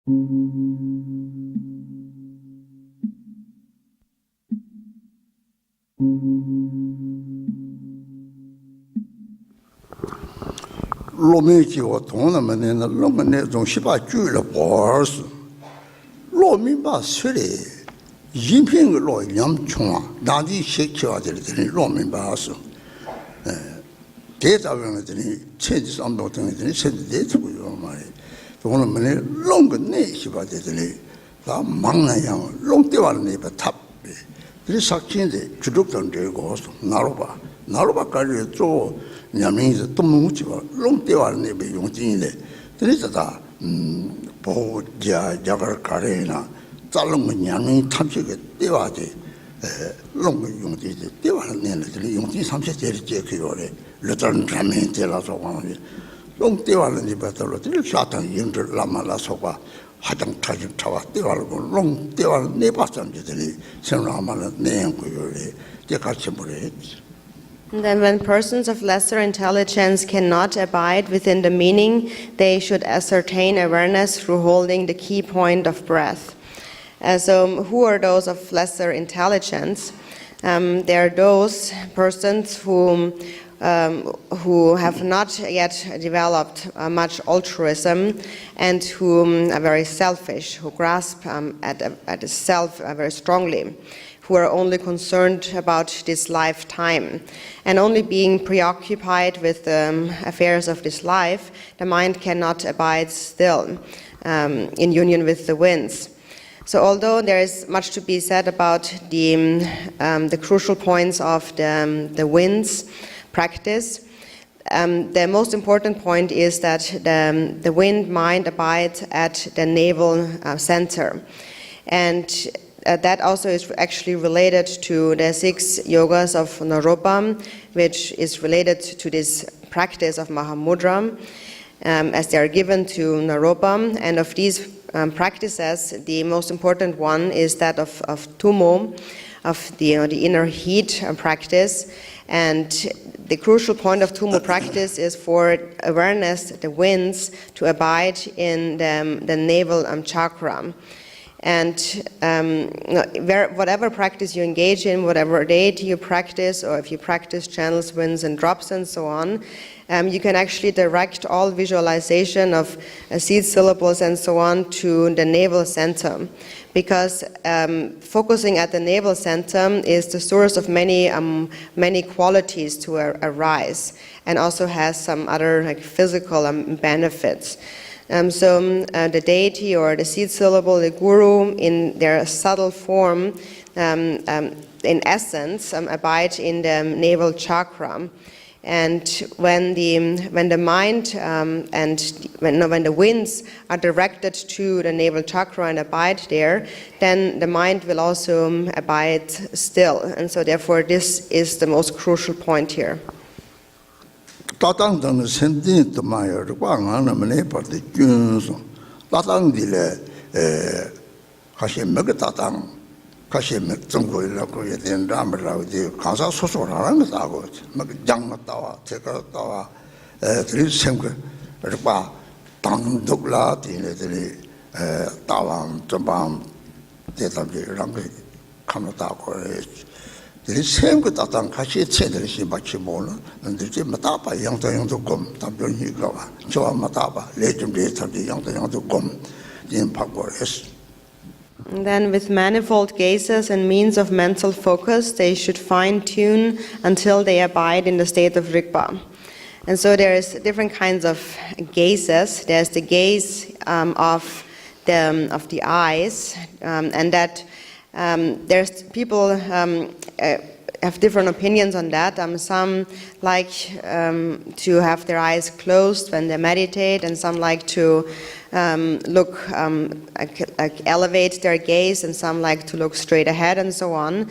罗密基我同他们那罗密那种是把举了波斯，罗密把水里一片个罗两穷啊，哪里写起来的这里罗密把是，这咋样的这里车子上头这里车子这出有嘛的，同他们那弄个那是把这里，那忙那样弄掉了那把塔，这里上现在主动等这个是哪路吧开始做。两名是东东去吧，弄掉了那边用进来，这里是啥？包家个家人呐，咋弄个两名他们这个掉下的，弄个用进的掉下来了，这里用进他们这里解决了，热灯上面这拉说话的，弄掉下来那边到了，这里沙滩用着拉嘛拉说话，还当他就他话掉下来个，弄掉下来那把上去这里，像拉嘛了那样个有的，这个全部的。And then when persons of lesser intelligence cannot abide within the meaning, they should ascertain awareness through holding the key point of breath. So who are those of lesser intelligence? They are those persons who have not yet developed much altruism and who are very selfish, who grasp at the self very strongly, who are only concerned about this lifetime. And only being preoccupied with the affairs of this life, the mind cannot abide still in union with the winds. So although there is much to be said about the crucial points of the winds practice, the most important point is that the wind mind abides at the navel center. And that also is actually related to the 6 yogas of Naropa, which is related to this practice of Mahamudra, as they are given to Naropa. And of these practices, the most important one is that of Tumo, of the inner heat practice. And the crucial point of Tumo practice is for awareness, the winds, to abide in the navel chakra. And whatever practice you engage in, whatever deity you practice, or if you practice channels, winds, and drops, and so on, you can actually direct all visualization of seed syllables and so on to the navel center. Because focusing at the navel center is the source of many qualities to arise, and also has some other physical benefits. So the deity or the seed syllable, the guru, in their subtle form, in essence, abide in the navel chakra. And when the mind and when the winds are directed to the navel chakra and abide there, then the mind will also abide still. And so therefore this is the most crucial point here. 따당당 선진도 마요. 광안은 내버드 준소. 따당디래 가시 먹 따당 가시 먹 정도라고 해야 되는 라면라고 가사 소소라는 거다고. 막 장났다와 제가 따와 들이 생각 봐 당독라 되네들이 따왕 좀밤 대답이랑 그 감았다고 들이 생각 따당 가시 체들이 맞지 몰라. 근데 좀 따봐 양도 곰 답변이가 와. 저만 따봐 레좀 레탑이 양도 곰 인 파고레스. And then with manifold gazes and means of mental focus, they should fine-tune until they abide in the state of rigpa. And so there is different kinds of gazes. There's the gaze of the eyes, and that there's people have different opinions on that. Some like to have their eyes closed when they meditate, and some like to look like elevate their gaze, and some like to look straight ahead, and so on.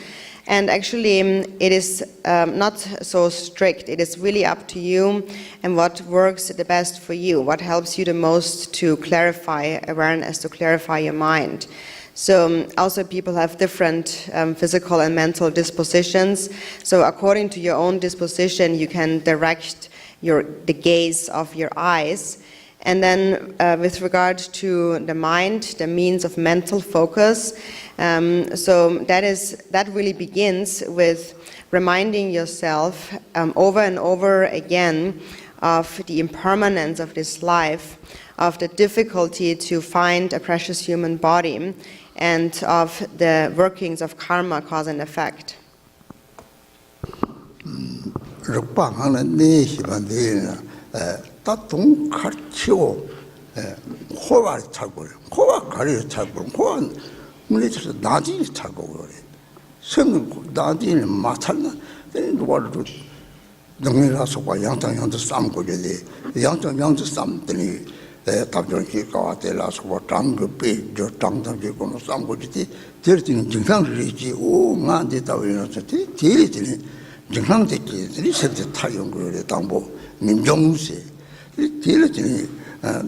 And actually it is not so strict. It is really up to you and what works the best for you, what helps you the most to clarify awareness, to clarify your mind. So also people have different physical and mental dispositions. So according to your own disposition, you can direct the gaze of your eyes. And then with regard to the mind, the means of mental focus, so that really begins with reminding yourself over and over again of the impermanence of this life, of the difficulty to find a precious human body, and of the workings of karma, cause and effect. rigpa hana ne hiban de ta 동 가르치고 호가 차고 호가 가려 차고 호가 물리쳐서 나중에 차고 그래 생 나중에 마찬나 누가도 능이라서 과 양장양도 싸움고 되지 양장양도 싸움더니 답정기 가와텔라서 뭐 장급이 저 장장기고 싸움고 되지 저렇게 증상들이지 오 나한테 다위너서 제일이 증상들이 세대 타용 그래 당보 민정세 제일이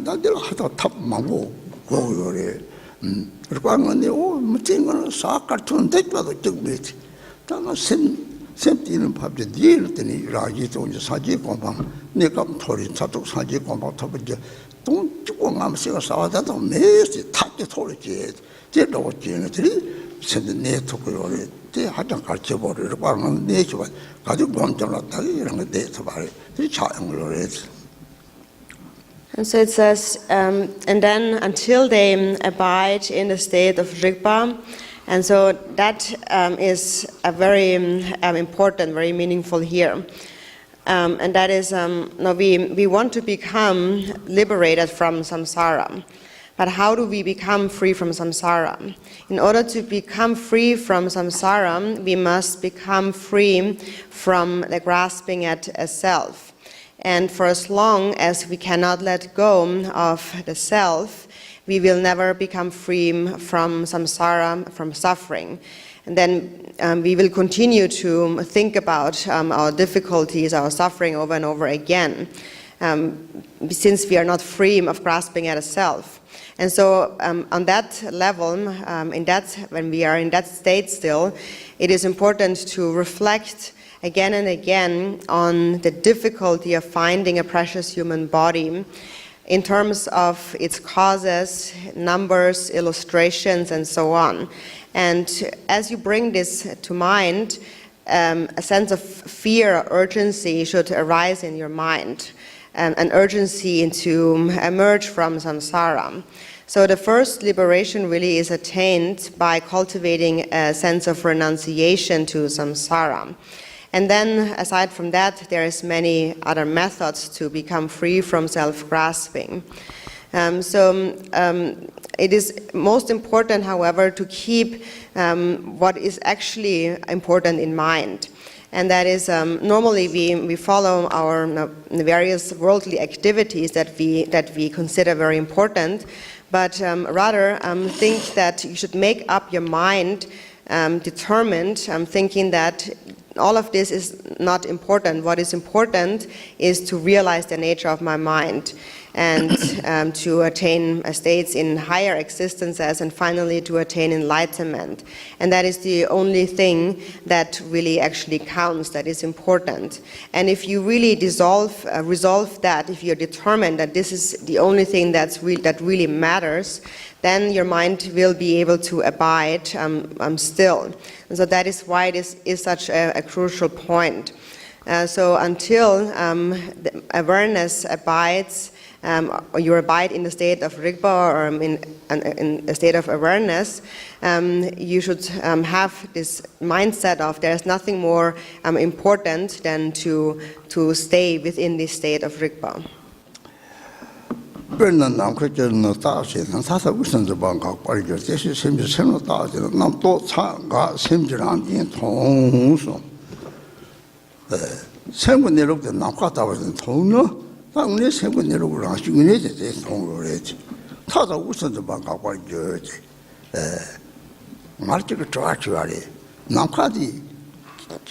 나들 하다 탑 망고 고요래 그리고 안는데 오 무슨 사카톤 대가도 적베지 당가 샘티는 밥제 뒤에더니 라지도 이제 사지 공방 내가 토리 차도 사지 공방 터버지 돈 주고 가면서 싸워다도 매시 탁게 토리지 제도 지는들이 선데 네트워크를 때 하장 가르쳐 버리고 하는 네죠 가지고 검정났다 이런 거 데이터 말이 차용을 해서. And so it says, and then until they abide in the state of rigpa, and so that is a very important, very meaningful here. And that is, no, we want to become liberated from samsara. But how do we become free from samsara? In order to become free from samsara, we must become free from the grasping at a self. And for as long as we cannot let go of the self, we will never become free from samsara, from suffering. And then we will continue to think about our difficulties, our suffering over and over again, since we are not free of grasping at a self. And so on that level, when we are in that state still, it is important to reflect again and again on the difficulty of finding a precious human body in terms of its causes, numbers, illustrations, and so on. And as you bring this to mind, a sense of fear or urgency should arise in your mind, an urgency to emerge from samsara. So the first liberation really is attained by cultivating a sense of renunciation to samsara. And then, aside from that, there is many other methods to become free from self-grasping. It is most important, however, to keep what is actually important in mind. And that is, normally we follow our various worldly activities that we consider very important, but rather think that you should make up your mind determined, thinking that all of this is not important. What is important is to realize the nature of my mind and to attain states in higher existences and finally to attain enlightenment. And that is the only thing that really actually counts, that is important. And if you really resolve that, if you're determined that this is the only thing that really matters, then your mind will be able to abide still. And so that is why this is such a crucial point. So until the awareness abides, or you abide in the state of rigpa or in a state of awareness, you should have this mindset of there is nothing more important than to stay within this state of rigpa. 당내 세번내로 라시군에 제 통로래지 타다 우선도 방가고 저지 말지가 좋아지와리 남카디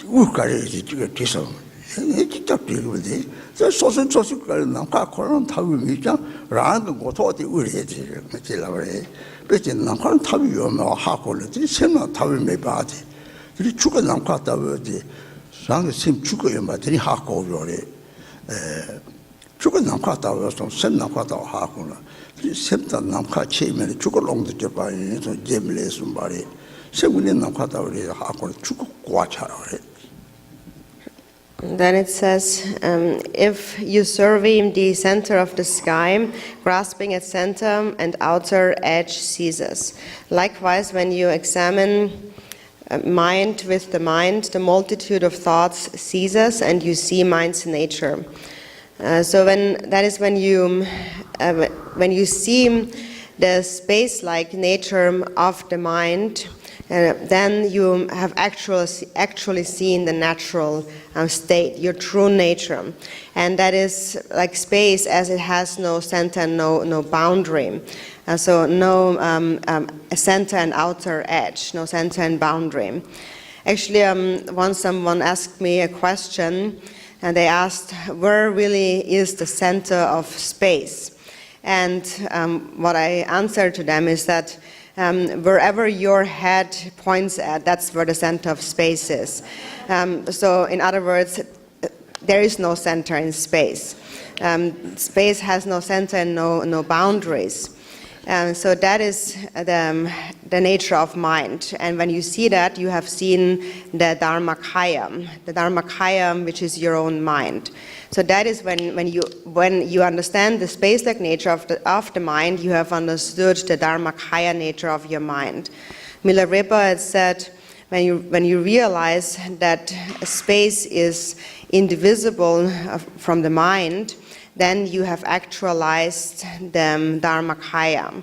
우가래지 지가 뒤서 진짜 비르는데 저 소소소소가 남카 코는 타고 있자 라는 것도 어디 우리지 맞지라래 그치 남카는 타고 요마 하고를 세나 타고 매 봐지 그리 죽어 남카 타고지 상에 심 죽어요 마들이 하고 요래 죽은 남카다고 좀 샘남카다고 하고는 샘다 남카 체면이 죽을 롱도 접아니 좀 제밀레스 말이 세군이 남카다고 그래 하고 죽고 과차라 그래. Then it says, if you survey the center of the sky, grasping at center and outer edge ceases. Likewise, when you examine mind with the mind, the multitude of thoughts ceases and you see mind's nature. So when you see the space-like nature of the mind, then you have actually seen the natural state, your true nature. And that is like space as it has no center, no boundary. So no center and outer edge, no center and boundary. Actually, once someone asked me a question, and they asked, where really is the center of space? And what I answered to them is that wherever your head points at, that's where the center of space is. So in other words, there is no center in space. Space has no center and no boundaries. So that is the nature of mind. And when you see that, you have seen the Dharmakaya, which is your own mind. So that is when you understand the space-like nature of the mind, you have understood the Dharmakaya nature of your mind. Milarepa had said, when you realize that space is indivisible from the mind, then you have actualized the Dharmakaya.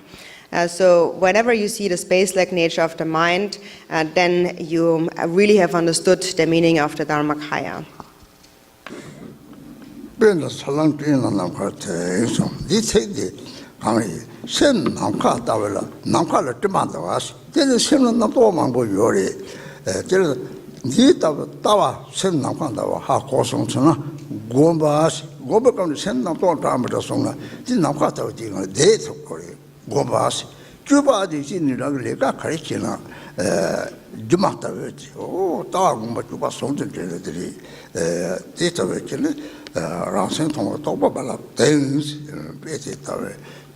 So whenever you see the space-like nature of the mind, then you really have understood the meaning of the Dharmakaya. Benda salang pina namka te isong. Di tsegdi kami sen namka tawela namka la timanda was. Tene sen namto mangbo yori. Tene di tawa sen namka tawa ha kosong tsuna gomba as. Gomba kami sen namto tamada songa. Di namka tawa di nga de tsukori gomba as. Juba di si nirang leka kari china juma tawa chi. O tawa gomba juba songchen chile diri di tawa chile. Rāngsēng tōngwa tōkpa bāla tēngs pētē tāwē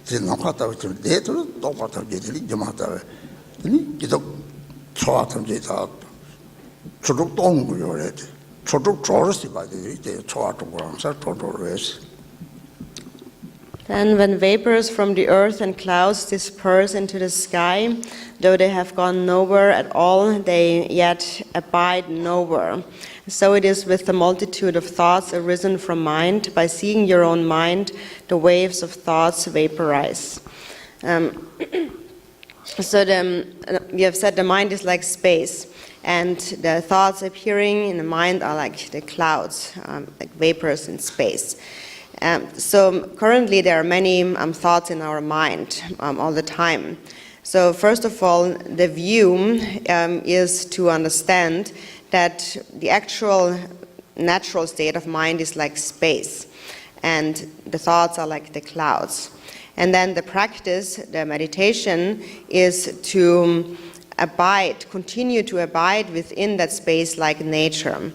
tē nāngkā tāwē tē dē tō tōkpa tāwē tē tē jimā tāwē tēnī jitōk chōwā tāwē tē tā chūrūk tōngu yō rē tē chūrūk chōrasi bā tē chōwā tōkpa rāngsā tōntō rē sī. Then when vapors from the earth and clouds disperse into the sky, though they have gone nowhere at all, they yet abide nowhere. So it is with the multitude of thoughts arisen from mind. By seeing your own mind, the waves of thoughts vaporize. So we have said the mind is like space, and the thoughts appearing in the mind are like the clouds, like vapors in space. So currently there are many thoughts in our mind all the time. So first of all, the view is to understand that the actual natural state of mind is like space, and the thoughts are like the clouds. And then the practice, the meditation, is to continue to abide within that space-like nature.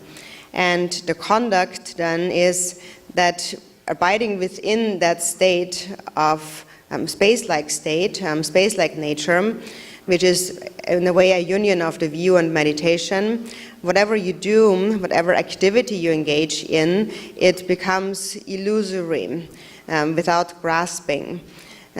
And the conduct then is that abiding within that state of space-like nature, which is in a way a union of the view and meditation. Whatever you do, whatever activity you engage in, it becomes illusory, without grasping.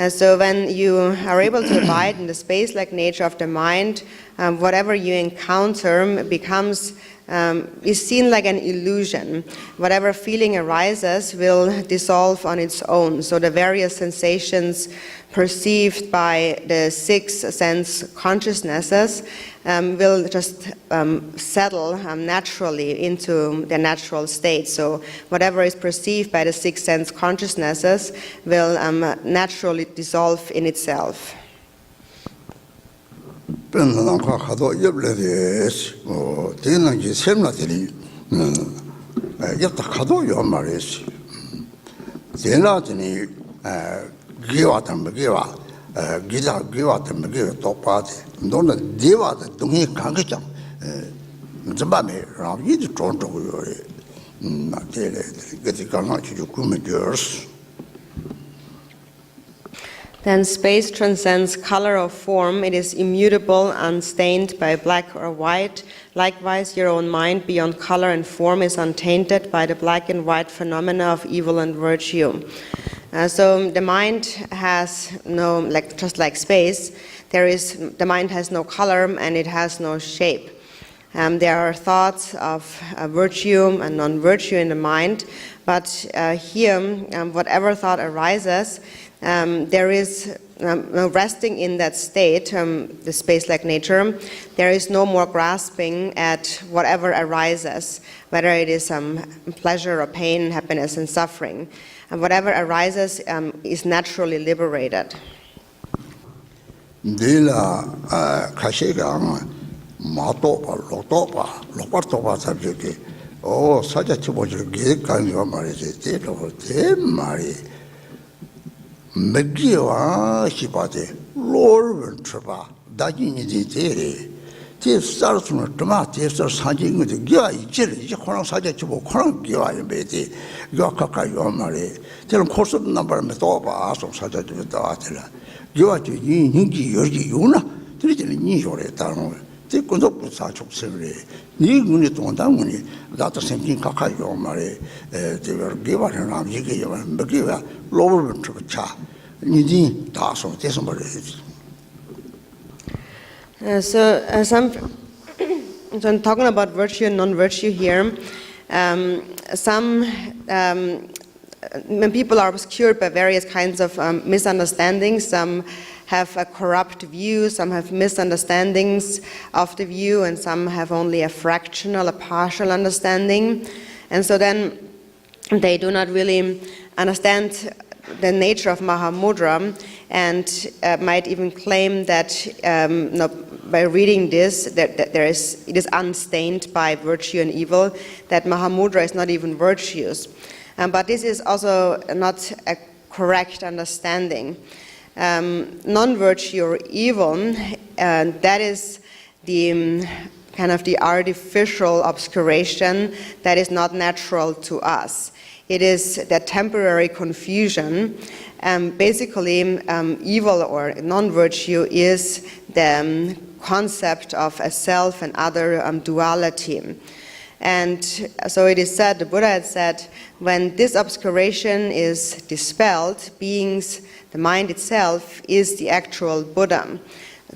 So when you are able to abide in the space-like nature of the mind, whatever you encounter becomes is seen like an illusion. Whatever feeling arises will dissolve on its own. So the various sensations perceived by the six sense consciousnesses will just settle naturally into their natural state. So whatever is perceived by the six sense consciousnesses will naturally dissolve in itself. Penlanka khado yebledes o tenangi semlateli yatta khado yomares tenatini giwa tamgiwa gida giwa tamgiwa topate ndona dewa da dungi kangcham zambame rawi de chonto yore Then space transcends color or form. It is immutable, unstained by black or white. Likewise, your own mind beyond color and form is untainted by the black and white phenomena of evil and virtue. So the mind has no, just like space, the mind has no color and it has no shape. There are thoughts of virtue and non-virtue in the mind, but here, whatever thought arises, there is resting in that state, the space-like nature. There is no more grasping at whatever arises, whether it is pleasure or pain, happiness and suffering. And whatever arises is naturally liberated. Megiwa hibade lorwen traba dajini de te startuna tama te star sanjing de gya ijel ji khorang saja chibo khorang gya yebede gya kaka yomare tel course number me to ba so saja de da atela gya ji yingi yorgi yuna tiri ni yore tano te kondo sa chok sevre ni guni to ndamuni data semkin kaka yomare te gya na ji ge yomare megiwa lorwen traba So I'm talking about virtue and non-virtue here. Some people are obscured by various kinds of misunderstandings. Some have a corrupt view, some have misunderstandings of the view, and some have only a fractional, a partial understanding. And so then they do not really understand the nature of Mahāmudrā, and might even claim that by reading this, that it is unstained by virtue and evil, that Mahāmudrā is not even virtuous. But this is also not a correct understanding. Non-virtue or evil, that is the kind of the artificial obscuration that is not natural to us. It is that temporary confusion. Basically, evil or non-virtue is the concept of a self and other duality. And so it is said, the Buddha had said, when this obscuration is dispelled, beings, the mind itself is the actual Buddha.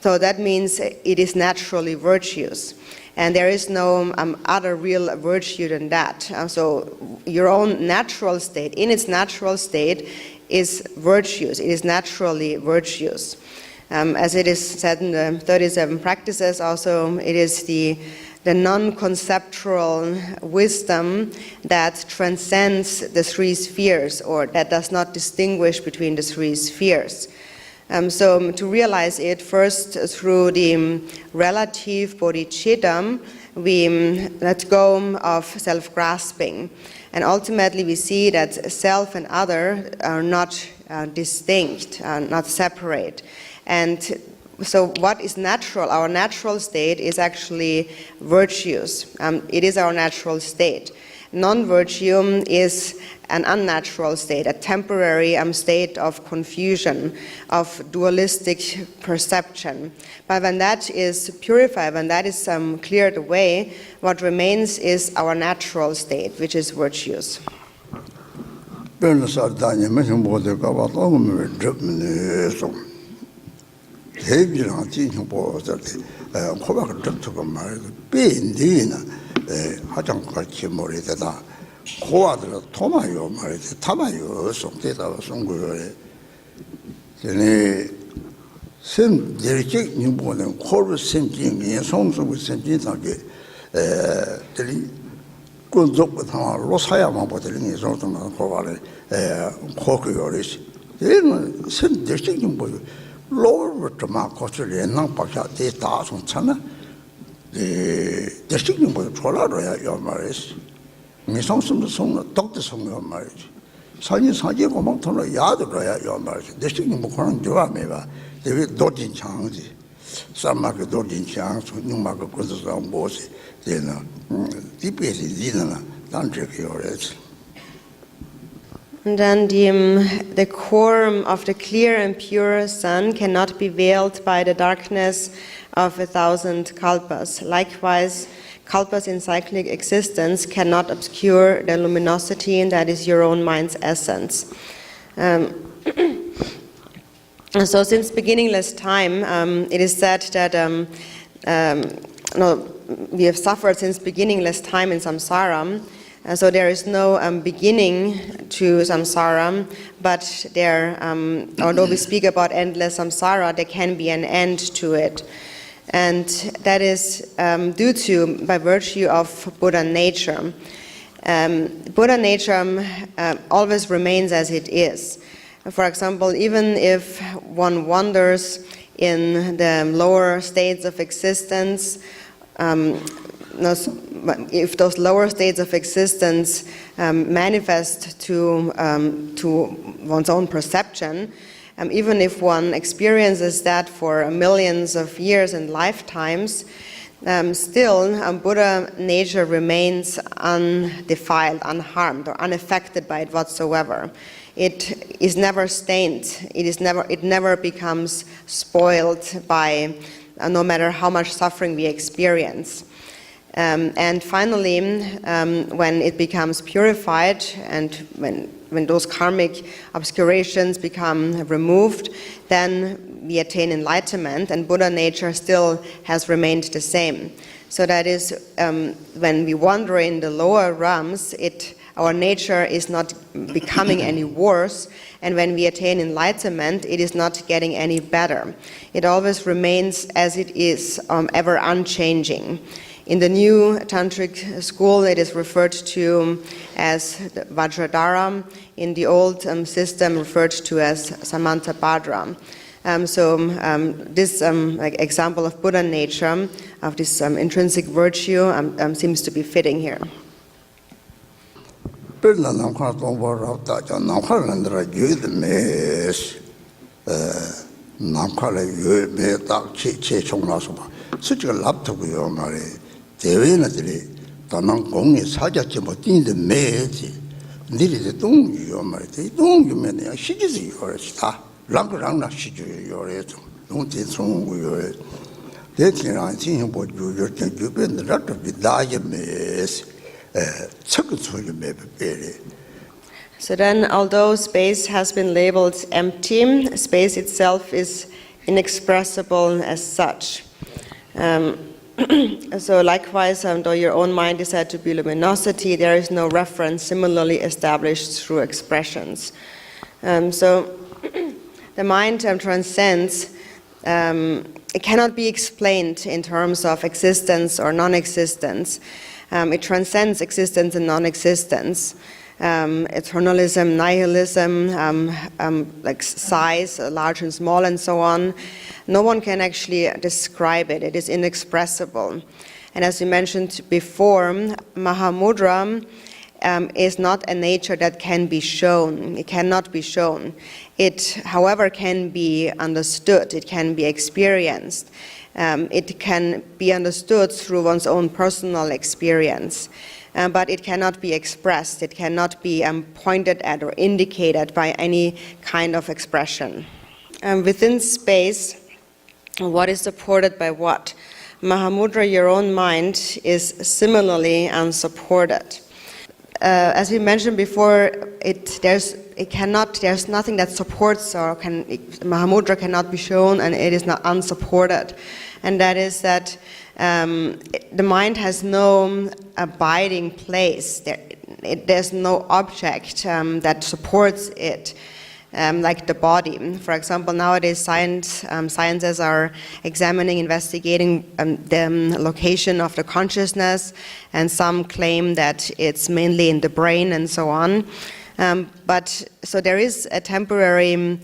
So that means it is naturally virtuous. And there is no other real virtue than that. So your own natural state, in its natural state, is virtuous. It is naturally virtuous. As it is said in the 37 practices also, it is the non-conceptual wisdom that transcends the three spheres, or that does not distinguish between the three spheres. So to realize it, first through the relative bodhicitta, we let go of self-grasping. And ultimately we see that self and other are not distinct, not separate. And so what is natural? Our natural state is actually virtuous. It is our natural state. Non-virtue is an unnatural state, a temporary state of confusion, of dualistic perception. But when that is purified, when that is cleared away, what remains is our natural state, which is virtuous. 고아들 토마요 말이지 타마요 속대다 송고요 전에 sem derek nimbo는 코르 생긴이 송송을 생긴다게 들이 군족부터 로사야만 보더니 송송을 고발에 코크요리시 얘는 sem derek nim보 로버트 마코스를 옛날 박사 대다 송잖아 derek nim보 졸아로야 요 말이지 미성심도 성도 독도 성도 말이지. 산이 사지고 멍터로 야들어야 요 말이지. 대신에 뭐 그런 좋아해 봐. 되게 도진 창지. 삼마그 도진 창, 손님마그 고스서 뭐지. 되나. 디베시 지나 tantric yours. And then the core of the clear and pure sun cannot be veiled by the darkness of 1,000 kalpas. Likewise, kalpas in cyclic existence cannot obscure the luminosity, and that is your own mind's essence. So since beginningless time, it is said that we have suffered since beginningless time in samsara. So there is no beginning to samsara, but although we speak about endless samsara, there can be an end to it. And that is due to, by virtue of Buddha nature. Buddha nature always remains as it is. For example, even if one wanders in the lower states of existence, if those lower states of existence manifest to one's own perception, even if one experiences that for millions of years and lifetimes, still Buddha nature remains undefiled, unharmed, or unaffected by it whatsoever. It is never stained. It never becomes spoiled by no matter how much suffering we experience. And finally, when it becomes purified and when those karmic obscurations become removed, then we attain enlightenment, and Buddha nature still has remained the same. So that is, when we wander in the lower realms, our nature is not becoming any worse, and when we attain enlightenment, it is not getting any better. It always remains as it is, ever unchanging. In the new tantric school, it is referred to as Vajradhara. In the old system, referred to as Samantabhadra. This example of Buddha nature, of this intrinsic virtue, seems to be fitting here. 대회나들이 다만 공에 사자지 못 뛰는데 매지 니리도 동유요 말이지 동유면은 시기지 요랬다 랑랑나 시주요 요래도 농진 송구요 대체랑 진행 보주 요렇게 주변에 라도 비다예메스 척은 소리 매베베리. So then, although space has been labeled empty, space itself is inexpressible as such. So likewise, though your own mind is said to be luminosity, there is no reference similarly established through expressions. So the mind transcends. It cannot be explained in terms of existence or non-existence. It transcends existence and non-existence. Eternalism, nihilism, like size, large and small, and so on. No one can actually describe it. It is inexpressible. And as we mentioned before, Mahāmudrā is not a nature that can be shown. It cannot be shown. It, however, can be understood. It can be experienced. It can be understood through one's own personal experience. But it cannot be expressed. It cannot be pointed at or indicated by any kind of expression. Within space, what is supported by what? Mahāmudrā, your own mind, is similarly unsupported. As we mentioned before, there's nothing that supports Mahāmudrā cannot be shown, and it is not unsupported. And that is that the mind has no abiding place. There's no object that supports it, like the body. For example, nowadays sciences are investigating the location of the consciousness, and some claim that it's mainly in the brain and so on. So there is a temporary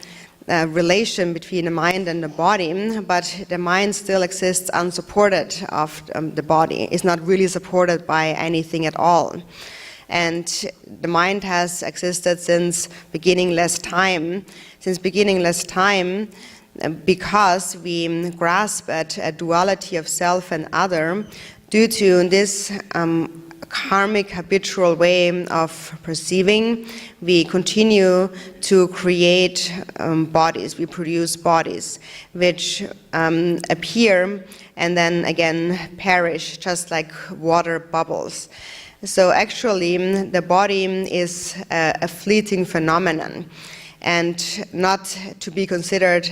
relation between the mind and the body, but the mind still exists unsupported of the body. It's not really supported by anything at all. And the mind has existed since beginningless time. Because we grasp at a duality of self and other, due to this karmic habitual way of perceiving, we continue to create bodies. We produce bodies which appear and then again perish, just like water bubbles. So actually, the body is a fleeting phenomenon and not to be considered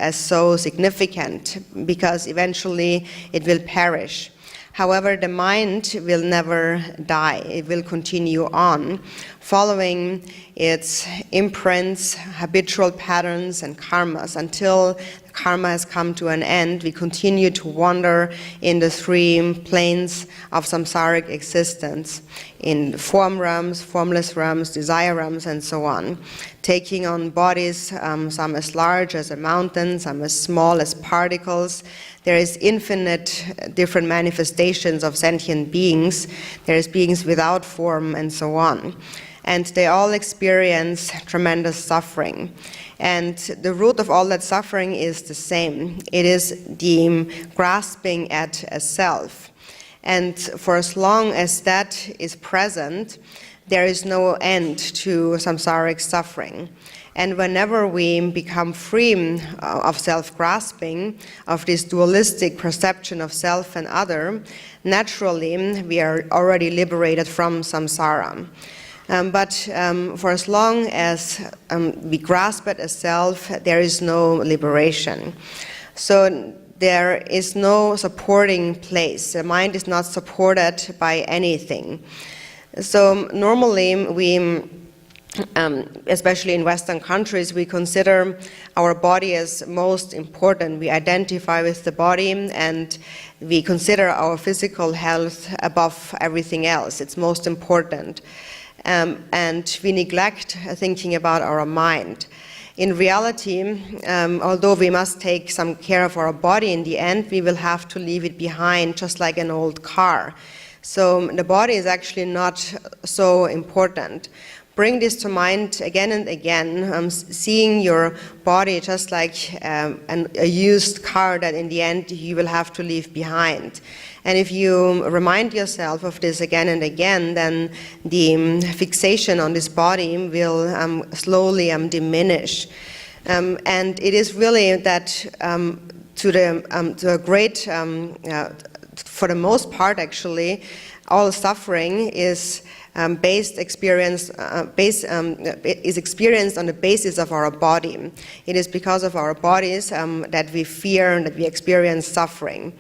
as so significant, because eventually it will perish. However, the mind will never die. It will continue on, following its imprints, habitual patterns, and karmas. Until the karma has come to an end, we continue to wander in the three planes of samsaric existence, in form realms, formless realms, desire realms, and so on, taking on bodies, some as large as a mountain, some as small as particles. There is infinite different manifestations of sentient beings. There is beings without form and so on. And they all experience tremendous suffering. And the root of all that suffering is the same. It is the grasping at a self. And for as long as that is present, there is no end to samsaric suffering. And whenever we become free of self-grasping, of this dualistic perception of self and other, naturally we are already liberated from samsara. But for as long as we grasp at a self, there is no liberation. So there is no supporting place. The mind is not supported by anything. So normally we especially in Western countries, we consider our body as most important. We identify with the body and we consider our physical health above everything else. It's most important. And we neglect thinking about our mind. In reality, although we must take some care of our body, in the end we will have to leave it behind, just like an old car. So the body is actually not so important. Bring this to mind again and again, seeing your body just like a used car that in the end you will have to leave behind. And if you remind yourself of this again and again, then the fixation on this body will slowly diminish. And it is really that to a great, for the most part actually, all suffering is experienced on the basis of our body. It is because of our bodies that we fear and that we experience suffering.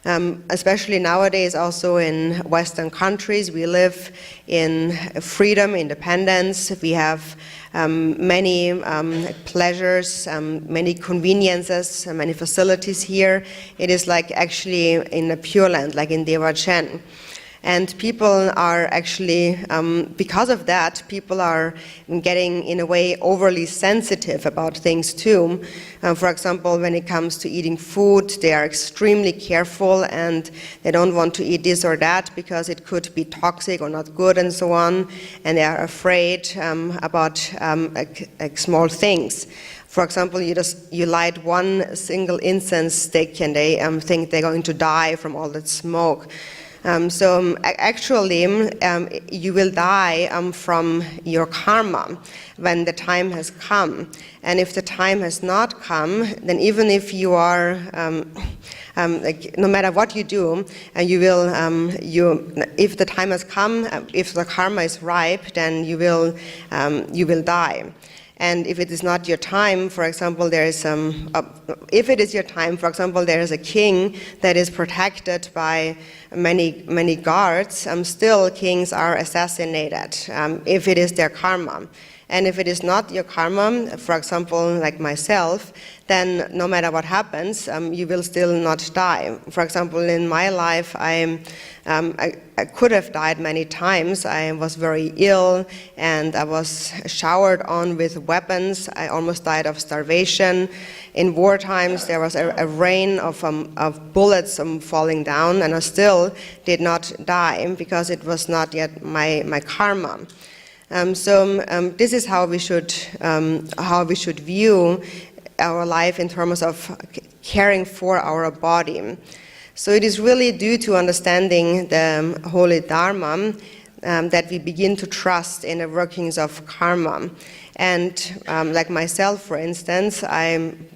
Especially nowadays, also in Western countries, we live in freedom, independence. We have many pleasures, many conveniences, many facilities here. It is like actually in a Pure Land, like in Devachen. And people are actually, because of that, people are getting, in a way, overly sensitive about things too. For example, when it comes to eating food, they are extremely careful and they don't want to eat this or that because it could be toxic or not good and so on. And they are afraid about small things. For example, you light one single incense stick and they think they're going to die from all that smoke. Actually, you will die from your karma when the time has come. And if the time has not come, then even if you are, no matter what you do, you will, if the time has come, if the karma is ripe, then you will die. And if it is not your time, for example, there is if it is your time, for example, there is a king that is protected by many guards, still kings are assassinated if it is their karma. And if it is not your karma, for example, like myself, then no matter what happens, you will still not die. For example, in my life, I could have died many times. I was very ill and I was showered on with weapons. I almost died of starvation. In war times, there was a rain of bullets falling down, and I still did not die because it was not yet my karma. This is how we should view our life in terms of caring for our body. So it is really due to understanding the holy Dharma that we begin to trust in the workings of karma. And like myself, for instance,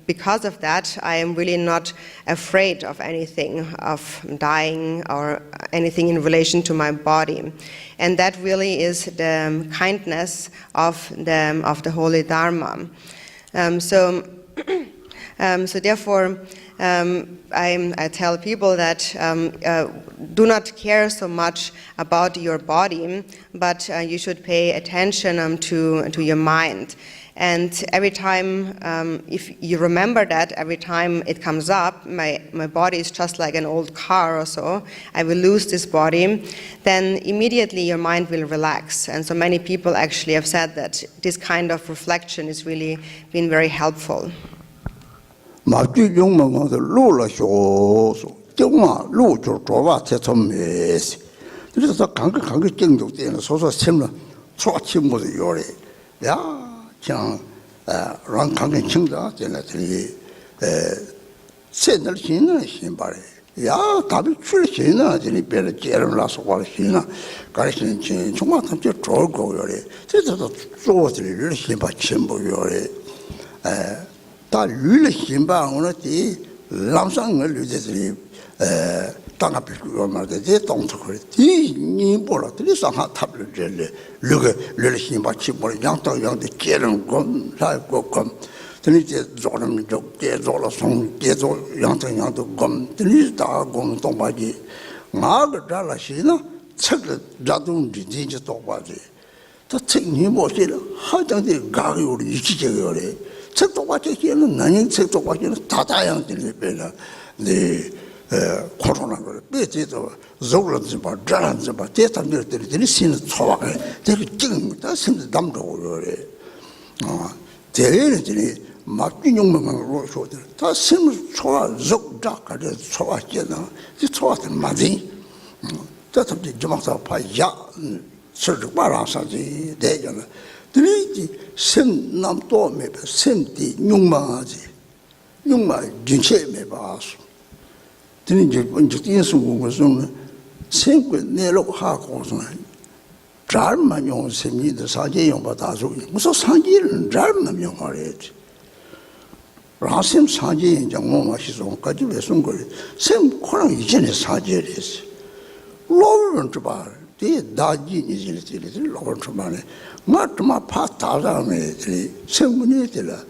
because of that, I am really not afraid of anything, of dying or anything in relation to my body. And that really is the kindness of the holy Dharma. So therefore, I tell people that do not care so much about your body, but you should pay attention to your mind. And every time, if you remember that, every time it comes up, my body is just like an old car or so, I will lose this body, then immediately your mind will relax. And so many people actually have said that this kind of reflection has really been very helpful. 다 류를 신방으로 디 람상을 류제들이 땅아 비고 말데 동토를 디 니보라들이 상하 탑을 젤레 류를 신바 치보를 양도 양도 깨는 건 사고 드니제 조름 쪽게 조라송 계조 양도 양도 검 드니 다 공동바지 나가 달라시나 책을 자동 디지 도바지 또 책니 뭐시라 하장데 가기 우리 이치제거래 책도 같이는 나는 책도 같이는 다다양들이 배라 네 코로나를 배제도 저글지 봐 잘한지 봐 대탐들들이 신의 초와가 되게 찡다 신의 담도 그래 대리들이 막균용만으로 소들 다 신의 초와 적다 가려 초와께나 이 초와들 맞이 대탐들 주막사 파야 설득 말아서지 대전은 드리지 sem 남도 메베 셈디 육마지 육마 진체 메바스 드리지 먼저 인수고 무슨 생고 내로 하고서 잘만 용 셈이도 사제 용 받아서 무슨 사제를 잘만 용하래지 라셈 사제 인정 뭐 마시송까지 왜 손거리 셈 코랑 이전에 사제랬어 로는 좀 봐. 이 다지 이질들이 로는 좀 봐네. 맞마 파타자메들이 생문이들아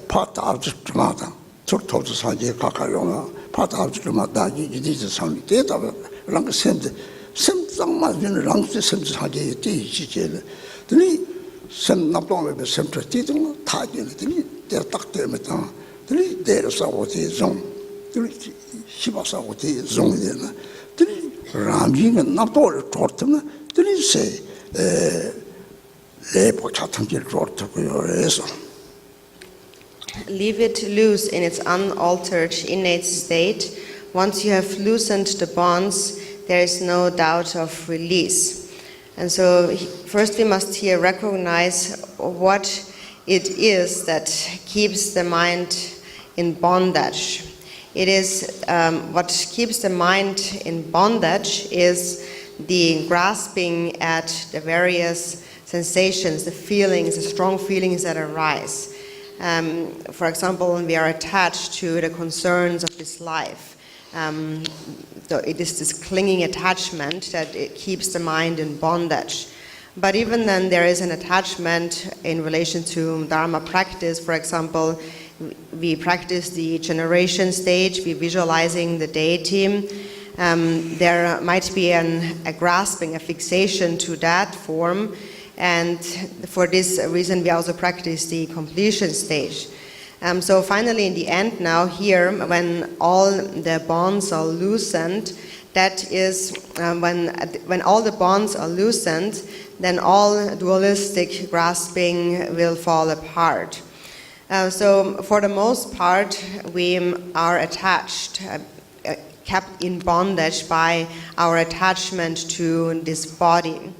파타즈마다 저토도 사제 가까이오나 파타즈마 다지 이디스 상이 되다 랑 셈데 셈상마는 랑스 셈스 사제 뒤지제를 들이 셈 납동에 셈트 뒤등 타지들이 딱 되면서 들이 내려서 오지 좀 들이 시바사 오지 좀 되나 들이 ramjing naptor tortna trise Leave it loose in its unaltered innate state. Once you have loosened the bonds, there is no doubt of release. And so first we must here recognize what it is that keeps the mind in bondage. It is what keeps the mind in bondage is the grasping at the various sensations, the feelings, the strong feelings that arise. For example, when we are attached to the concerns of this life, so it is this clinging attachment that it keeps the mind in bondage. But even then, there is an attachment in relation to Dharma practice. For example, we practice the generation stage, we visualizing the deity. There might be a grasping, a fixation to that form, and for this reason we also practice the completion stage. So finally, in the end now here, when all the bonds are loosened, that is when all the bonds are loosened, then all dualistic grasping will fall apart. So for the most part, we are attached, kept in bondage by our attachment to this body.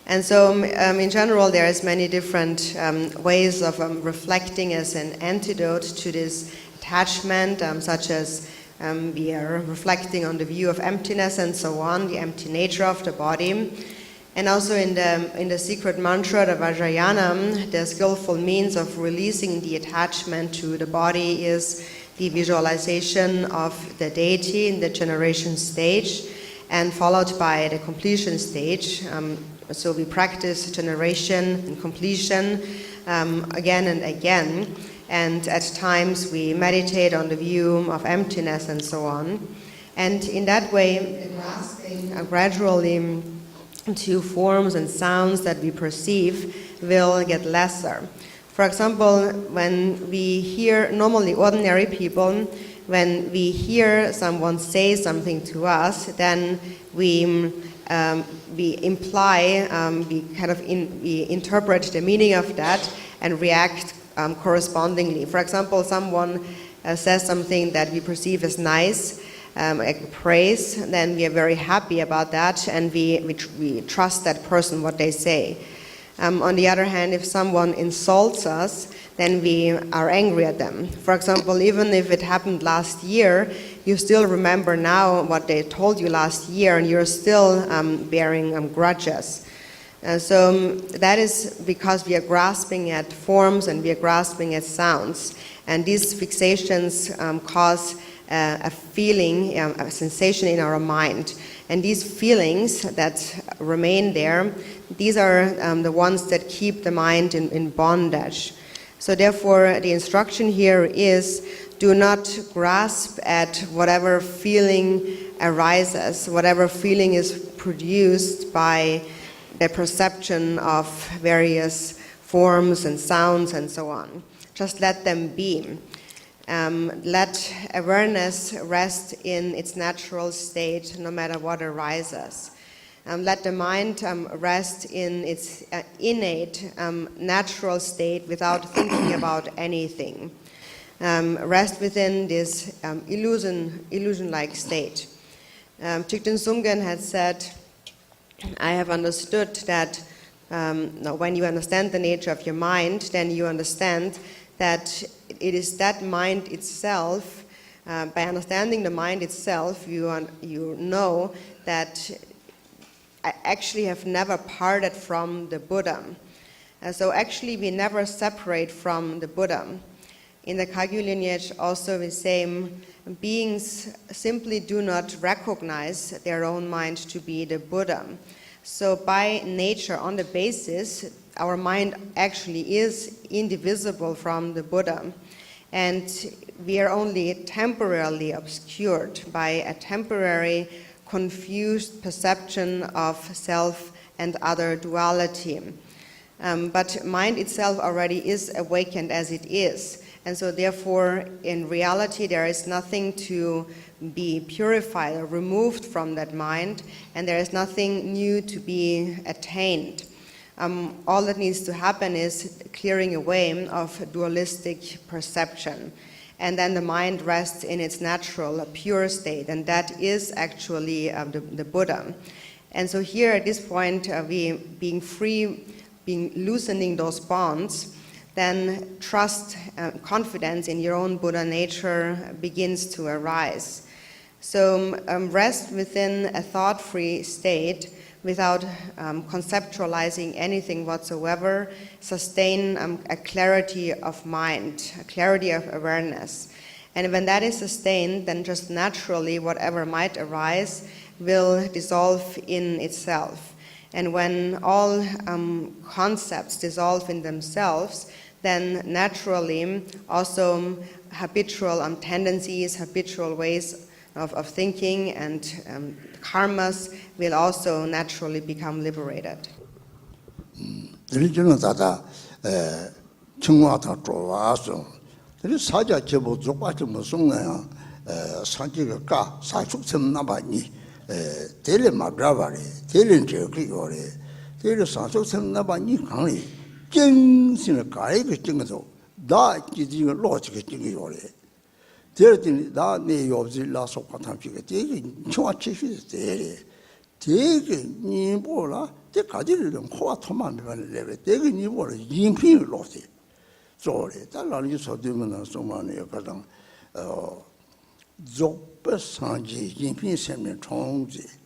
And so in general, there is many different ways of reflecting as an antidote to this attachment, such as We are reflecting on the view of emptiness and so on, the empty nature of the body. And also in the secret mantra, the Vajrayana, the skillful means of releasing the attachment to the body is the visualization of the deity in the generation stage, and followed by the completion stage. So we practice generation and completion again and again. And at times we meditate on the view of emptiness and so on. And in that way, grasping gradually to forms and sounds that we perceive will get lesser. For example, when we hear, normally ordinary people, when we hear someone say something to us, then we imply, we interpret the meaning of that and react correspondingly. For example, someone says something that we perceive as nice, like praise, then we are very happy about that, and we trust that person, what they say. On the other hand, if someone insults us, then we are angry at them. For example, even if it happened last year, you still remember now what they told you last year, and you're still bearing grudges. So that is because we are grasping at forms and we are grasping at sounds. And these fixations cause a feeling, a sensation in our mind. And these feelings that remain there, these are the ones that keep the mind in bondage. So therefore, the instruction here is, do not grasp at whatever feeling arises, whatever feeling is produced by the perception of various forms and sounds and so on. Just let them be. Let awareness rest in its natural state, no matter what arises. Let the mind rest in its innate, natural state without thinking about anything. Rest within this illusion-like state. Thigten Sumgen had said, I have understood that when you understand the nature of your mind, then you understand that it is that mind itself. By understanding the mind itself, you know that I actually have never parted from the Buddha. So actually we never separate from the Buddha. In the Kagyu lineage also we say beings simply do not recognize their own mind to be the Buddha. So by nature, on the basis, our mind actually is indivisible from the Buddha. And we are only temporarily obscured by a temporary confused perception of self and other duality. But mind itself already is awakened as it is. And so therefore, in reality, there is nothing to be purified or removed from that mind, and there is nothing new to be attained. All that needs to happen is clearing away of dualistic perception. And then the mind rests in its natural, pure state, and that is actually the Buddha. And so here at this point, we being free, loosening those bonds, then trust, confidence in your own Buddha nature begins to arise. So rest within a thought-free state without conceptualizing anything whatsoever, sustain a clarity of mind, a clarity of awareness. And when that is sustained, then just naturally whatever might arise will dissolve in itself. And when all concepts dissolve in themselves, then naturally also habitual tendencies, habitual ways of thinking and karmas will also naturally become liberated. religion dada chungwa ta zhuwa so ri saja jebo zhuwa jemo songna sanji ga sa chu chen na ba ni dele ma bra ba le dele je ge yo le dele sa chu chen na ba ni kang li jing xin de gai ge jing de da ji ji ge lo ji ge jing ge yo le dele din da ne yo ji la so ka ta ji ge de ge chwa chi shi de 되게 니 뭐라 때 가지를 좀 코와 토만 매발래 되게 니 뭐라 인fin이 로지 저래 달라니 소되면 소만에 가장 Dzogpa Sanji, Yinping Semen Chongzi.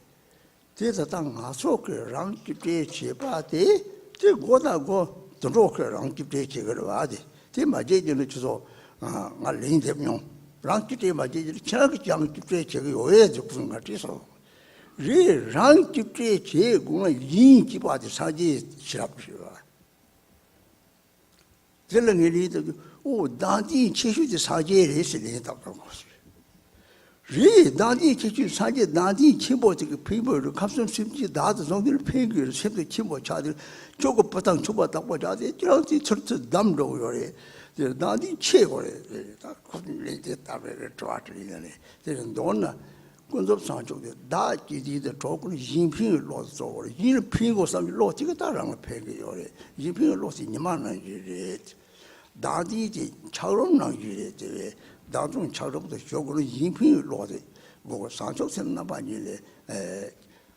There's a tongue, I saw her rang to play chipati, they go that go, the rocker rang to play chigavadi. They my jaded to so, I leaned them young. Rang to take my jaded chug young to play chigaway the Kungatiso. Re rang to play chig, yin chipati Saji Shirapshiva. Telling a little, oh, Dandi Chishu the Saji is in the Re Dandi Chishu Saji Dandi Chimbo to people to custom simply that on their figures, simply Chimbo Chadi, Choco Patang Chuba Tapajadi, Johnny Church Dumdo, the Dandi Chevore, that couldn't let it have a twattering. There is Donna. Kunzop Sancho, that is the talk of Jimping lost over. Jimping or some law, Tigatarang Peggy or Jimping lost in Yamana. Dadi Charon Nigeria, Dadun Charon, the Shogun Jimping Lord, go Sancho Senabani,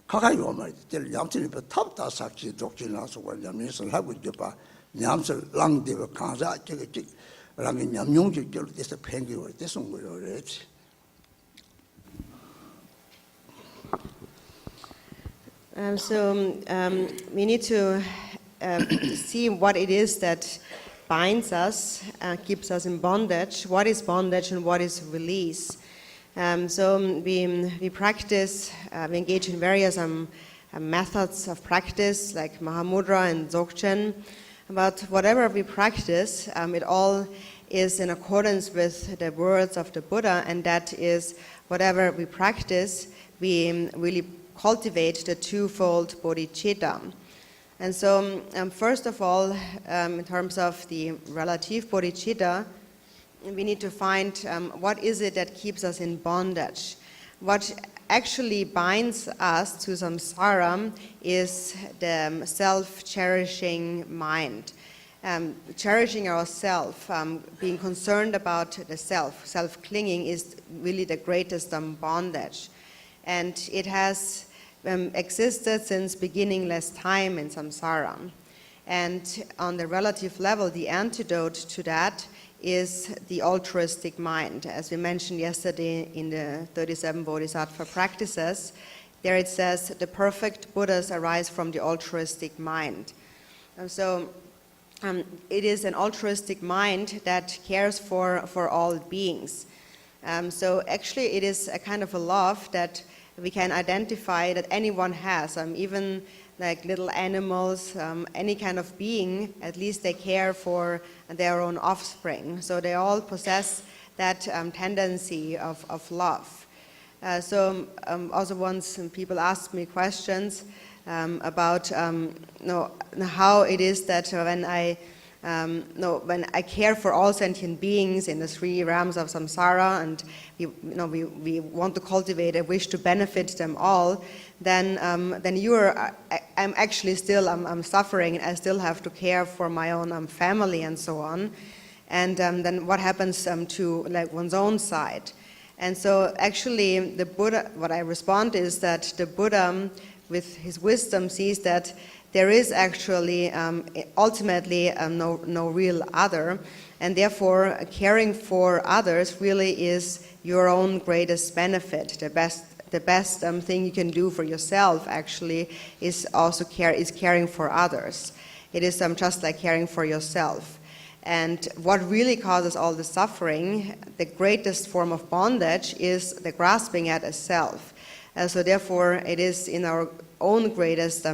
Kakayoma, tell Yamsin, but top that such doctrine also when Yamis have with Japa, Yamsel Lang de Kanza, Chick, Rangin Yamyong, this a pengy or this one will read. We need to see what it is that binds us, keeps us in bondage, what is bondage and what is release. We practice, we engage in various methods of practice like Mahamudra and Dzogchen, but whatever we practice, it all is in accordance with the words of the Buddha, and that is whatever we practice, we really cultivate the twofold bodhicitta. And so, first of all, in terms of the relative bodhicitta, we need to find what is it that keeps us in bondage. What actually binds us to samsara is the self-cherishing mind. Cherishing ourself, being concerned about the self. Self-clinging is really the greatest bondage. And it has existed since beginningless time in samsara. And on the relative level, the antidote to that is the altruistic mind. As we mentioned yesterday in the 37 Bodhisattva practices, there it says, the perfect Buddhas arise from the altruistic mind. And so it is an altruistic mind that cares for all beings. So actually it is a kind of a love that we can identify that anyone has, even like little animals, any kind of being, at least they care for their own offspring. So they all possess that tendency of love. Also once people asked me questions about how it is that when I care for all sentient beings in the three realms of samsara, and we want to cultivate a wish to benefit them all, then I'm actually still I'm suffering, and I still have to care for my own family and so on. And then what happens to like one's own side? And so actually the Buddha, what I respond is that the Buddha, with his wisdom, sees that there is actually ultimately no real other, and therefore caring for others really is your own greatest benefit. The best thing you can do for yourself actually is also caring for others. It is just like caring for yourself. And what really causes all the suffering, the greatest form of bondage, is the grasping at a self. So therefore it is in our own greatest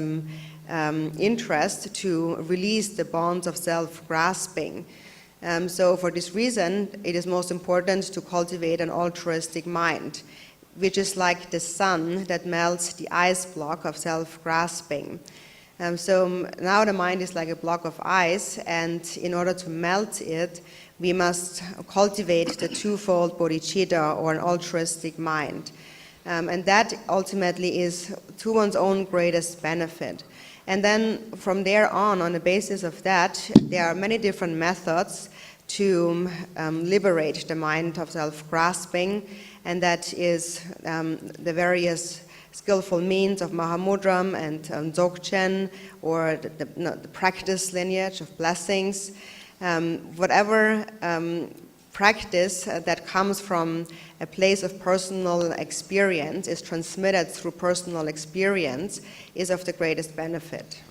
interest to release the bonds of self-grasping. So for this reason, it is most important to cultivate an altruistic mind, which is like the sun that melts the ice block of self-grasping. So now the mind is like a block of ice, and in order to melt it, we must cultivate the twofold bodhicitta, or an altruistic mind. And that ultimately is to one's own greatest benefit. And then from there on the basis of that, there are many different methods to liberate the mind of self-grasping, and that is the various skillful means of Mahamudra and Dzogchen, or the practice lineage of blessings. Whatever practice that comes from a place of personal experience, is transmitted through personal experience, is of the greatest benefit.